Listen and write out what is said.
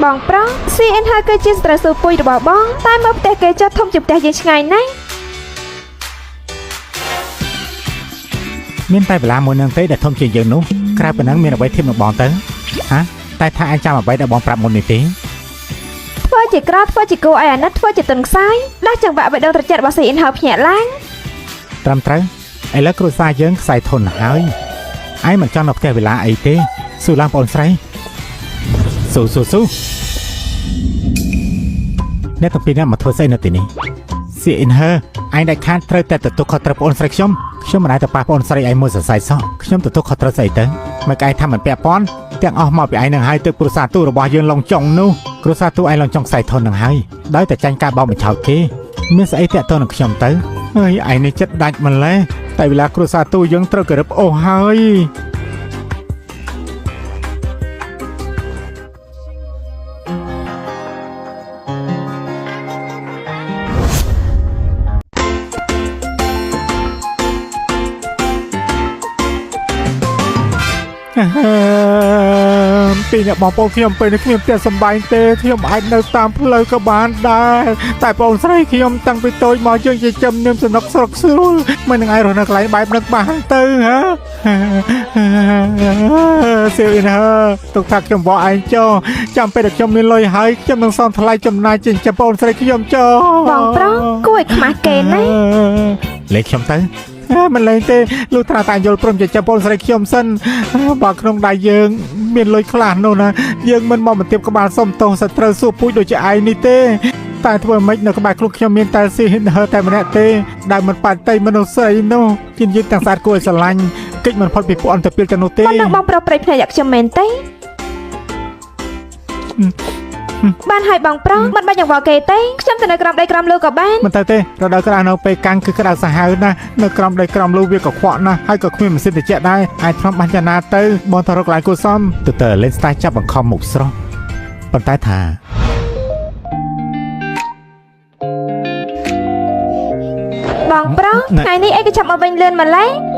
បងប្រុស CN ហើយគឺជាស្ត្រីស៊ូពុយរបស់បងតែមើលផ្ទះគេចុះធំជាផ្ទះយើងឆ្ងាយណាស់មានតែបលាមួយនឹងទេដែលធំជាងយើងនោះក្រៅពីហ្នឹងមានអ្វីធៀបនឹងបងទៅហ៎តែថាអាចចាំអ្វីដែលបងប្រាប់មុននេះទេធ្វើជាក្រធ្វើជាគោឲ្យអាណិតធ្វើជាទុនខ្សែដាស់ចង្វាក់បេះដូងត្រជាក់របស់ CN ហើយភ្ញាក់ឡើងត្រឹមត្រូវឥឡូវគ្រួសារយើងខ្សែធនហើយឯងមិនចង់នៅផ្ទះវិឡាអីទេសួរឡើងបងស្រីស៊ូអ្នកទាំងពីរនាក់មកធ្វើស្អីនៅទីនេះ CN ឯងដែលខាតត្រូវតែទទួលខុសត្រូវបងស្រីខ្ញុំមិនអាចទៅប៉ះបងស្រីឯងមួយសរសៃសោះខ្ញុំទទួលខុសត្រូវស្អីទៅមកឯងថាមិនពាក់ព័ន្ធទាំងអស់មកពីឯងនឹងហើយទៅគ្រួសារទូរបស់យើងឡងចុងនោះគ្រួសារទូឯងឡងចុងខ្សែធននឹងហើយដោយតែចាញ់ការបោកបញ្ឆោតគេមានស្អីតាក់ទងនឹងខ្ញុំទៅអើយឯងនេះចិត្តដាច់ម្លេះតែเวลาគ្រួសារទូយើងត្រូវគោរពអូសហើយពីអ្នកបងប្អូនខ្ញុំពេលនេះខ្ញុំផ្ទះសំបែងទេខ្ញុំអាចនៅតាមផ្លូវក៏បានដែរតែបងស្រីខ្ញុំតាំងពីតូចមកយើងជាចំនួនសំណុកស្រុកស្រួលមិននឹងឯងរស់នៅកន្លែងបែបនឹងបានទៅហ៎សៀវអ៊ីនទុកថាខ្ញុំបោះឯងចោចាំពេលដែលខ្ញុំមានលុយហើយខ្ញុំនឹងសងថ្លៃចំណាយចិញ្ចឹមបងស្រីខ្ញុំចោបងប្រុសគួរឲ្យខ្មាស់គេណាលេខខ្ញុំទៅមិនលែងទេលុះត្រាតែយល់ព្រមជាចាំបងស្រីខ្ញុំសិនបើក្នុងដៃយើងមានលុយខ្លះនោះណាយើងមិនមកបន្ទាបក្បាលសុំទោសសត្រូវសួរពូជដូចជាឯងនេះទេតែធ្វើម៉េចនៅក្បែរខ្លួនខ្ញុំមានតែស៊ីហ៊ីនហឺតែម្នាក់ទេដែលមិនបាច់តៃមនុស្សស្រីនោះជាយើងទាំងស្អាតគួរឲ្យស្រឡាញ់កិច្ចមិនផុតពីពួកអន្តពាលទៅនោះទេមិនបងប្រុសប្រេកភ្នែកខ្ញុំមែនទេបានហើយបងប្រុសមិនបាច់យ៉ាងវល់គេទេខ្ញុំទៅនៅក្រោមដីក្រោមលូក៏បានមិនទៅទេរដូវក្តៅនៅពេលកាំងគឺក្តៅសាហាវណាស់នៅក្រោមដីក្រោមលូវាក៏ខ្វក់ណាស់ហើយក៏គ្មានម៉ាស៊ីនត្រជាក់ដែរអាចធ្លាប់បាញ់ចនាទៅបងទៅរកកន្លែងគួរសមទៅលេងស្ទាយចាប់បង្ខំមុខស្រស់ប៉ុន្តែថាបងប្រុសថ្ងៃនេះអីក៏ចាប់មកវិញលឿនម្ល៉េះ